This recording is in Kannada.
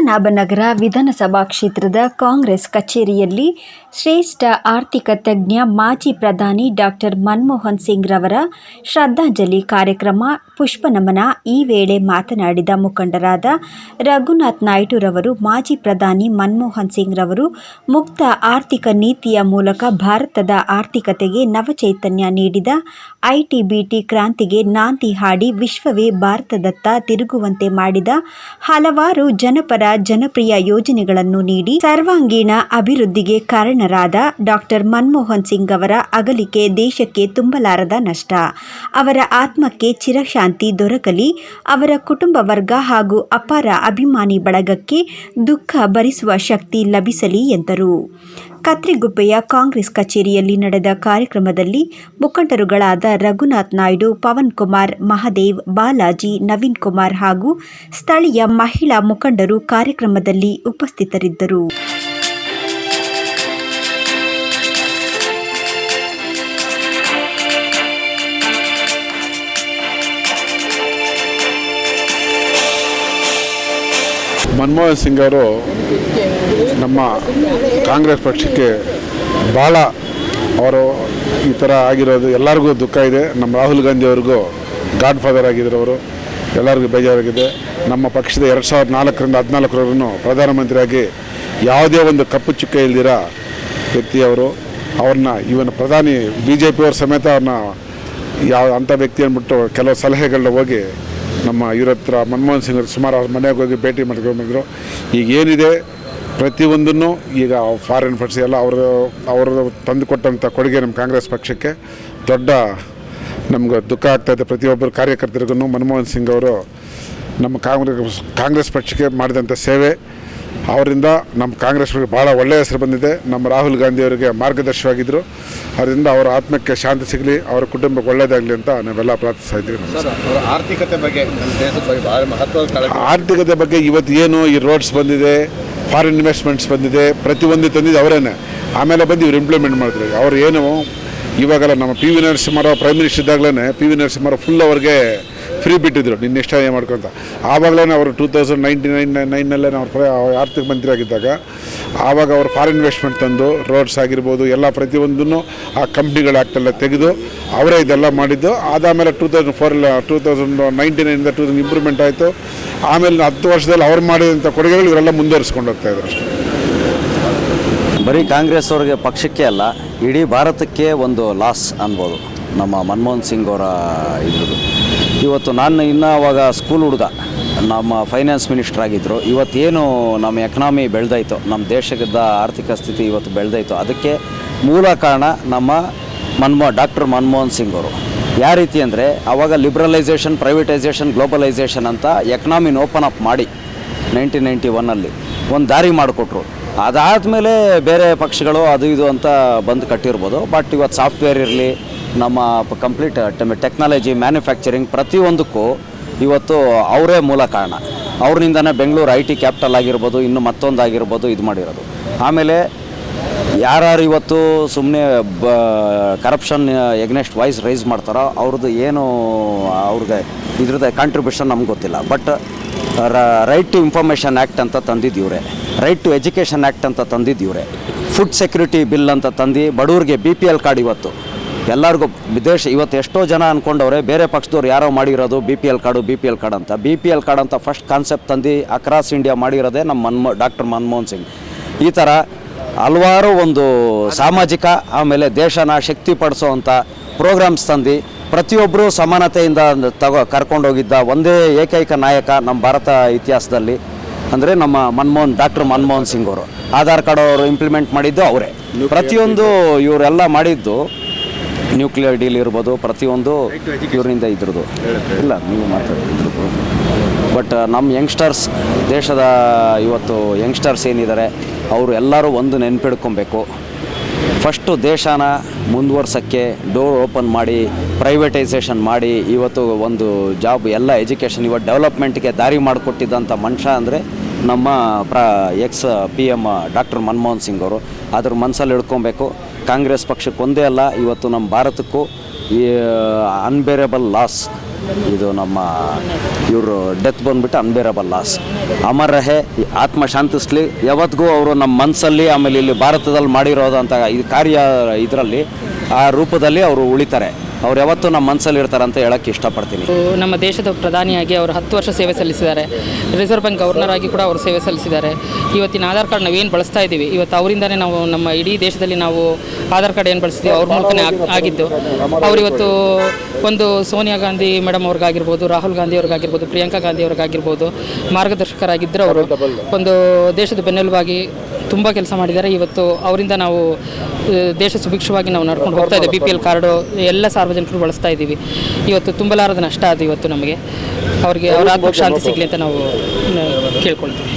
ಪದ್ಮನಾಭನಗರ ವಿಧಾನಸಭಾ ಕ್ಷೇತ್ರದ ಕಾಂಗ್ರೆಸ್ ಕಚೇರಿಯಲ್ಲಿ ಶ್ರೇಷ್ಠ ಆರ್ಥಿಕ ತಜ್ಞ ಮಾಜಿ ಪ್ರಧಾನಿ ಡಾಕ್ಟರ್ ಮನಮೋಹನ್ ಸಿಂಗ್ ರವರ ಶ್ರದ್ಧಾಂಜಲಿ ಕಾರ್ಯಕ್ರಮ ಪುಷ್ಪನಮನ. ಈ ವೇಳೆ ಮಾತನಾಡಿದ ಮುಖಂಡರಾದ ರಘುನಾಥ್ ನಾಯ್ಡುರವರು, ಮಾಜಿ ಪ್ರಧಾನಿ ಮನಮೋಹನ್ ಸಿಂಗ್ ರವರು ಮುಕ್ತ ಆರ್ಥಿಕ ನೀತಿಯ ಮೂಲಕ ಭಾರತದ ಆರ್ಥಿಕತೆಗೆ ನವಚೈತನ್ಯ ನೀಡಿದ ಐಟಿ-ಬಿಟಿ ಕ್ರಾಂತಿಗೆ ನಾಂದಿ ಹಾಡಿ ವಿಶ್ವವೇ ಭಾರತದತ್ತ ತಿರುಗುವಂತೆ ಮಾಡಿದ ಹಲವಾರು ಜನಪರ ಜನಪ್ರಿಯ ಯೋಜನೆಗಳನ್ನು ನೀಡಿ ಸರ್ವಾಂಗೀಣ ಅಭಿವೃದ್ಧಿಗೆ ಕಾರಣರಾದ ಡಾಕ್ಟರ್ ಮನಮೋಹನ್ ಸಿಂಗ್ ಅವರ ಅಗಲಿಕೆ ದೇಶಕ್ಕೆ ತುಂಬಲಾರದ ನಷ್ಟ. ಅವರ ಆತ್ಮಕ್ಕೆ ಚಿರಶಾಂತಿ ದೊರಕಲಿ. ಅವರ ಕುಟುಂಬ ವರ್ಗ ಹಾಗೂ ಅಪಾರ ಅಭಿಮಾನಿ ಬಳಗಕ್ಕೆ ದುಃಖ ಭರಿಸುವ ಶಕ್ತಿ ಲಭಿಸಲಿ ಎಂದರು. ಕತ್ರಿಗುಪ್ಪೆಯ ಕಾಂಗ್ರೆಸ್ ಕಚೇರಿಯಲ್ಲಿ ನಡೆದ ಕಾರ್ಯಕ್ರಮದಲ್ಲಿ ಮುಖಂಡರುಗಳಾದ ರಘುನಾಥ್ ನಾಯ್ಡು, ಪವನ್ ಕುಮಾರ್, ಮಹದೇವ್, ಬಾಲಾಜಿ, ನವೀನ್ ಕುಮಾರ್ ಹಾಗೂ ಸ್ಥಳೀಯ ಮಹಿಳಾ ಮುಖಂಡರು ಕಾರ್ಯಕ್ರಮದಲ್ಲಿ ಉಪಸ್ಥಿತರಿದ್ದರು. ಮನಮೋಹನ್ ಸಿಂಗ್ ಅವರು ನಮ್ಮ ಕಾಂಗ್ರೆಸ್ ಪಕ್ಷಕ್ಕೆ ಭಾಳ ಅವರು ಈ ಥರ ಆಗಿರೋದು ಎಲ್ಲರಿಗೂ ದುಃಖ ಇದೆ. ನಮ್ಮ ರಾಹುಲ್ ಗಾಂಧಿ ಅವ್ರಿಗೂ ಗಾಡ್ ಫಾದರ್ ಆಗಿದ್ರು. ಅವರು ಎಲ್ಲರಿಗೂ ಬೇಜಾರಾಗಿದೆ. ನಮ್ಮ ಪಕ್ಷದ 2004ರಿಂದ 2014 ಪ್ರಧಾನಮಂತ್ರಿಯಾಗಿ ಯಾವುದೇ ಒಂದು ಕಪ್ಪು ಚುಕ್ಕ ಇಲ್ದಿರ ವ್ಯಕ್ತಿಯವರು. ಅವ್ರನ್ನ ಇವನ ಪ್ರಧಾನಿ BJP ಅವ್ರ ಸಮೇತ ಅವ್ರನ್ನ ಅಂಥ ವ್ಯಕ್ತಿ ಅಂದ್ಬಿಟ್ಟು ಕೆಲವು ಸಲಹೆಗಳನ್ನ ಹೋಗಿ ನಮ್ಮ ಇವ್ರ ಹತ್ರ ಮನಮೋಹನ್ ಸಿಂಗ್ ಸುಮಾರು ಅವ್ರ ಮನೆಗೆ ಹೋಗಿ ಭೇಟಿ ಮಾಡ್ಕೊಂಡ್ಬಂದರು. ಈಗ ಏನಿದೆ ಪ್ರತಿಯೊಂದನ್ನು ಈಗ ಫಾರಿನ್ ಫಂಡ್ಸ್ ಎಲ್ಲ ಅವರು ತಂದು ಕೊಟ್ಟಂಥ ಕೊಡುಗೆ ನಮ್ಮ ಕಾಂಗ್ರೆಸ್ ಪಕ್ಷಕ್ಕೆ ದೊಡ್ಡ ನಮ್ಗೆ ದುಃಖ ಆಗ್ತಾಯಿದೆ. ಪ್ರತಿಯೊಬ್ಬರು ಕಾರ್ಯಕರ್ತರಿಗೂ ಮನಮೋಹನ್ ಸಿಂಗ್ ಅವರು ನಮ್ಮ ಕಾಂಗ್ರೆಸ್ ಪಕ್ಷಕ್ಕೆ ಮಾಡಿದಂಥ ಸೇವೆ ಅವರಿಂದ ನಮ್ಮ ಕಾಂಗ್ರೆಸ್ ಪಕ್ಷಕ್ಕೆ ಭಾಳ ಒಳ್ಳೆಯ ಹೆಸರು ಬಂದಿದೆ. ನಮ್ಮ ರಾಹುಲ್ ಗಾಂಧಿ ಅವರಿಗೆ ಮಾರ್ಗದರ್ಶಿಯಾಗಿದ್ದರು. ಅದರಿಂದ ಅವರ ಆತ್ಮಕ್ಕೆ ಶಾಂತಿ ಸಿಗಲಿ, ಅವರ ಕುಟುಂಬಕ್ಕೆ ಒಳ್ಳೆಯದಾಗಲಿ ಅಂತ ನಾವೆಲ್ಲ ಪ್ರಾರ್ಥಿಸ್ತಾ ಇದ್ದೀವಿ. ಆರ್ಥಿಕತೆ ಬಗ್ಗೆ ಇವತ್ತು ಏನು ಈ ರೋಡ್ಸ್ ಬಂದಿದೆ, ಫಾರಿನ್ ಇನ್ವೆಸ್ಟ್ಮೆಂಟ್ಸ್ ಬಂದಿದೆ, ಪ್ರತಿಯೊಂದು ತಂದಿದ್ದು ಅವರೇನೆ. ಆಮೇಲೆ ಬಂದು ಇವ್ರು ಇಂಪ್ಲಿಮೆಂಟ್ ಮಾಡಿದ್ರು. ಅವ್ರು ಏನು ಇವಾಗೆಲ್ಲ ನಮ್ಮ PV ನರಸಿಂಹರಾವ್ ಪ್ರೈಮ್ ಮಿನಿಸ್ಟರ್ ಇದ್ದಾಗಲೇ PV ನರಸಿಂಹರಾವ್ ಫುಲ್ ಅವ್ರಿಗೆ ಫ್ರೀ ಬಿಟ್ಟಿದ್ರು, ನಿನ್ನ ಇಷ್ಟ ಮಾಡ್ಕೊಂತ. ಆವಾಗಲೇ ಅವರು 2009 ಅವ್ರ ಆರ್ಥಿಕ ಮಂತ್ರಿ ಆಗಿದ್ದಾಗ ಆವಾಗ ಅವರು ಫಾರಿನ್ ಇನ್ವೆಸ್ಟ್ಮೆಂಟ್ ತಂದು ರೋಡ್ಸ್ ಆಗಿರ್ಬೋದು ಎಲ್ಲ ಪ್ರತಿಯೊಂದನ್ನು ಆ ಕಂಪ್ನಿಗಳ ಆ್ಯಕ್ಟೆಲ್ಲ ತೆಗೆದು ಅವರೇ ಇದೆಲ್ಲ ಮಾಡಿದ್ದು. ಅದಾದಮೇಲೆ 2019 ಇಂಪ್ರೂವ್ಮೆಂಟ್ ಆಯಿತು. ಆಮೇಲೆ 10 ವರ್ಷದಲ್ಲಿ ಅವ್ರು ಮಾಡಿದಂಥ ಕೊಡುಗೆಗಳು ಇವರೆಲ್ಲ ಮುಂದುವರಿಸ್ಕೊಂಡು ಹೋಗ್ತಾಯಿದ್ರು ಅಷ್ಟೇ. ಬರೀ ಕಾಂಗ್ರೆಸ್ ಅವ್ರಿಗೆ ಪಕ್ಷಕ್ಕೆ ಅಲ್ಲ, ಇಡೀ ಭಾರತಕ್ಕೆ ಒಂದು ಲಾಸ್ ಅನ್ಬೋದು ನಮ್ಮ ಮನಮೋಹನ್ ಸಿಂಗ್ ಅವರ ಇದ್ರದ್ದು. ಇವತ್ತು ನಾನು ಇನ್ನೂ ಅವಾಗ ಸ್ಕೂಲ್ ಹುಡುಗ, ನಮ್ಮ ಫೈನಾನ್ಸ್ ಮಿನಿಸ್ಟರ್ ಆಗಿದ್ದರು. ಇವತ್ತೇನು ನಮ್ಮ ಎಕನಾಮಿ ಬೆಳೆದೈತೋ, ನಮ್ಮ ದೇಶದ ಆರ್ಥಿಕ ಸ್ಥಿತಿ ಇವತ್ತು ಬೆಳೆದೈತೋ, ಅದಕ್ಕೆ ಮೂಲ ಕಾರಣ ನಮ್ಮ ಡಾಕ್ಟರ್ ಮನಮೋಹನ್ ಸಿಂಗ್ ಅವರು. ಯಾವ ರೀತಿ ಅಂದರೆ ಆವಾಗ ಲಿಬ್ರಲೈಸೇಷನ್, ಪ್ರೈವೇಟೈಸೇಷನ್, ಗ್ಲೋಬಲೈಸೇಷನ್ ಅಂತ ಎಕನಾಮಿನ ಓಪನ್ ಅಪ್ ಮಾಡಿ 1991 ಒಂದು ದಾರಿ ಮಾಡಿಕೊಟ್ರು. ಅದಾದಮೇಲೆ ಬೇರೆ ಪಕ್ಷಗಳು ಅದು ಇದು ಅಂತ ಬಂದು ಕಟ್ಟಿರ್ಬೋದು. ಬಟ್ ಇವತ್ತು ಸಾಫ್ಟ್ವೇರ್ ಇರಲಿ, ನಮ್ಮ ಕಂಪ್ಲೀಟ್ ಟೆಕ್ನಾಲಜಿ, ಮ್ಯಾನುಫ್ಯಾಕ್ಚರಿಂಗ್ ಪ್ರತಿಯೊಂದಕ್ಕೂ ಇವತ್ತು ಅವರೇ ಮೂಲ ಕಾರಣ. ಅವ್ರಿಂದನೇ ಬೆಂಗಳೂರು IT ಕ್ಯಾಪಿಟಲ್ ಆಗಿರ್ಬೋದು, ಇನ್ನು ಮತ್ತೊಂದು ಆಗಿರ್ಬೋದು ಇದು ಮಾಡಿರೋದು. ಆಮೇಲೆ ಯಾರು ಇವತ್ತು ಸುಮ್ಮನೆ ಕರಪ್ಷನ್ ಎಗ್ನೆಸ್ಟ್ ವಾಯ್ಸ್ ರೈಸ್ ಮಾಡ್ತಾರೋ ಅವ್ರದ್ದು ಏನು ಅವ್ರಿಗೆ ಇದ್ರದ್ದು ಕಾಂಟ್ರಿಬ್ಯೂಷನ್ ನಮ್ಗೆ ಗೊತ್ತಿಲ್ಲ. But right to information act ಅಂತ ತಂದಿದ್ದೀವ್ರೆ, ರೈಟ್ ಟು ಎಜುಕೇಷನ್ ಆ್ಯಕ್ಟ್ ಅಂತ ತಂದಿದ್ದೀವ್ರೆ, ಫುಡ್ ಸೆಕ್ಯೂರಿಟಿ ಬಿಲ್ ಅಂತ ತಂದು ಬಡವ್ರಿಗೆ BPL ಕಾರ್ಡ್ ಇವತ್ತು ಎಲ್ಲರಿಗೂ ವಿದೇಶ ಇವತ್ತು ಎಷ್ಟೋ ಜನ ಅಂದ್ಕೊಂಡವ್ರೆ ಬೇರೆ ಪಕ್ಷದವ್ರು ಯಾರೋ ಮಾಡಿರೋದು BPL ಕಾರ್ಡ್ ಅಂತ. BPL ಕಾರ್ಡ್ ಅಂತ ಫಸ್ಟ್ ಕಾನ್ಸೆಪ್ಟ್ ತಂದು ಅಕ್ರಾಸ್ ಇಂಡಿಯಾ ಮಾಡಿರೋದೇ ನಮ್ಮ ಡಾಕ್ಟರ್ ಮನಮೋಹನ್ ಸಿಂಗ್. ಈ ಥರ ಹಲವಾರು ಒಂದು ಸಾಮಾಜಿಕ ಆಮೇಲೆ ದೇಶನ ಶಕ್ತಿಪಡಿಸೋವಂಥ ಪ್ರೋಗ್ರಾಮ್ಸ್ ತಂದು ಪ್ರತಿಯೊಬ್ಬರು ಸಮಾನತೆಯಿಂದ ಕರ್ಕೊಂಡೋಗಿದ್ದ ಒಂದೇ ಏಕೈಕ ನಾಯಕ ನಮ್ಮ ಭಾರತ ಇತಿಹಾಸದಲ್ಲಿ ಅಂದರೆ ನಮ್ಮ ಡಾಕ್ಟರ್ ಮನಮೋಹನ್ ಸಿಂಗ್ ಅವರು. ಆಧಾರ್ ಕಾರ್ಡ್ ಅವರು ಇಂಪ್ಲಿಮೆಂಟ್ ಮಾಡಿದ್ದು ಅವರೇ. ಪ್ರತಿಯೊಂದು ಇವರೆಲ್ಲ ಮಾಡಿದ್ದು ನ್ಯೂಕ್ಲಿಯರ್ ಡೀಲ್ ಇರ್ಬೋದು, ಪ್ರತಿಯೊಂದು ಇವರಿಂದ ಇದ್ರದ್ದು ಇಲ್ಲ ನೀವು ಮಾತಾಡಿದ್ರು. ಬಟ್ ನಮ್ಮ ಯಂಗ್ಸ್ಟರ್ಸ್, ದೇಶದ ಇವತ್ತು ಯಂಗ್ಸ್ಟರ್ಸ್ ಏನಿದ್ದಾರೆ ಅವರು ಎಲ್ಲರೂ ಒಂದು ನೆನಪಿಡ್ಕೊಬೇಕು. ಫಸ್ಟು ದೇಶನ ಮುಂದುವರ್ಸೋಕ್ಕೆ ಡೋರ್ ಓಪನ್ ಮಾಡಿ, ಪ್ರೈವೇಟೈಸೇಷನ್ ಮಾಡಿ ಇವತ್ತು ಒಂದು ಜಾಬ್ ಎಲ್ಲ ಎಜುಕೇಷನ್ ಇವತ್ತು ಡೆವಲಪ್ಮೆಂಟ್ಗೆ ದಾರಿ ಮಾಡಿಕೊಟ್ಟಿದ್ದಂಥ ಮನುಷ್ಯ ಅಂದರೆ ನಮ್ಮ PM ಡಾಕ್ಟರ್ ಮನಮೋಹನ್ ಸಿಂಗ್ ಅವರು. ಅದ್ರ ಮನಸ್ಸಲ್ಲಿ ಇಟ್ಕೊಬೇಕು. ಕಾಂಗ್ರೆಸ್ ಪಕ್ಷಕ್ಕೆ ಒಂದೇ ಅಲ್ಲ, ಇವತ್ತು ನಮ್ಮ ಭಾರತಕ್ಕೂ ಈ ಅನ್ಬೇರೇಬಲ್ ಲಾಸ್ ಇದು ನಮ್ಮ ಇವರು ಡೆತ್ ಬಂದುಬಿಟ್ಟು ಅನ್ಬೇರಬಲ್ ಲಾಸ್. ಅಮರ್ ರಹೆ, ಆತ್ಮ ಶಾಂತಿಸ್ಲಿ. ಯಾವತ್ತಿಗೂ ಅವರು ನಮ್ಮ ಮನಸ್ಸಲ್ಲಿ, ಆಮೇಲೆ ಇಲ್ಲಿ ಭಾರತದಲ್ಲಿ ಮಾಡಿರೋದಂಥ ಈ ಕಾರ್ಯ ಇದರಲ್ಲಿ ಆ ರೂಪದಲ್ಲಿ ಅವರು ಉಳಿತಾರೆ. ಅವ್ರು ಯಾವತ್ತೂ ನಮ್ಮ ಮನಸ್ಸಲ್ಲಿ ಇರ್ತಾರೆ ಅಂತ ಹೇಳೋಕ್ಕೆ ಇಷ್ಟಪಡ್ತೀನಿ. ನಮ್ಮ ದೇಶದ ಪ್ರಧಾನಿಯಾಗಿ ಅವರು 10 ವರ್ಷ ಸೇವೆ ಸಲ್ಲಿಸಿದ್ದಾರೆ. ರಿಸರ್ವ್ ಬ್ಯಾಂಕ್ ಗವರ್ನರ್ ಆಗಿ ಕೂಡ ಅವರು ಸೇವೆ ಸಲ್ಲಿಸಿದ್ದಾರೆ. ಇವತ್ತಿನ ಆಧಾರ್ ಕಾರ್ಡ್ ನಾವೇನು ಬಳಸ್ತಾ ಇದ್ದೀವಿ, ಇವತ್ತು ಅವರಿಂದನೇ ನಾವು ನಮ್ಮ ಇಡೀ ದೇಶದಲ್ಲಿ ನಾವು ಆಧಾರ್ ಕಾರ್ಡ್ ಏನು ಬಳಸ್ತೀವಿ ಅವ್ರ ಮೂಲಕನೇ ಆಗಿದ್ದು. ಅವರಿವತ್ತು ಒಂದು ಸೋನಿಯಾ ಗಾಂಧಿ ಮೇಡಮ್ ಅವ್ರಿಗಾಗಿರ್ಬೋದು, ರಾಹುಲ್ ಗಾಂಧಿ ಅವ್ರಿಗಾಗಿರ್ಬೋದು, ಪ್ರಿಯಾಂಕಾ ಗಾಂಧಿ ಅವ್ರಿಗಾಗಿರ್ಬೋದು ಮಾರ್ಗದರ್ಶಕರಾಗಿದ್ದರು. ಅವರು ಒಂದು ದೇಶದ ಬೆನ್ನೆಲುಬಾಗಿ ತುಂಬ ಕೆಲಸ ಮಾಡಿದ್ದಾರೆ. ಇವತ್ತು ಅವರಿಂದ ನಾವು ದೇಶ ಸುಭಿಕ್ಷವಾಗಿ ನಾವು ನಡ್ಕೊಂಡು ಹೋಗ್ತಾ ಇದ್ದೀವಿ. BPL ಕಾರ್ಡು ಎಲ್ಲ ಸಾರ್ವಜನಿಕರು ಬಳಸ್ತಾ ಇದ್ದೀವಿ. ಇವತ್ತು ತುಂಬಲಾರದ ನಷ್ಟ ಅದು ಇವತ್ತು ನಮಗೆ. ಅವರಿಗೆ ಅವರ ಆತ್ಮಕ್ಕೆ ಶಾಂತಿ ಸಿಗಲಿ ಅಂತ ನಾವು ಕೇಳ್ಕೊಳ್ತೀವಿ.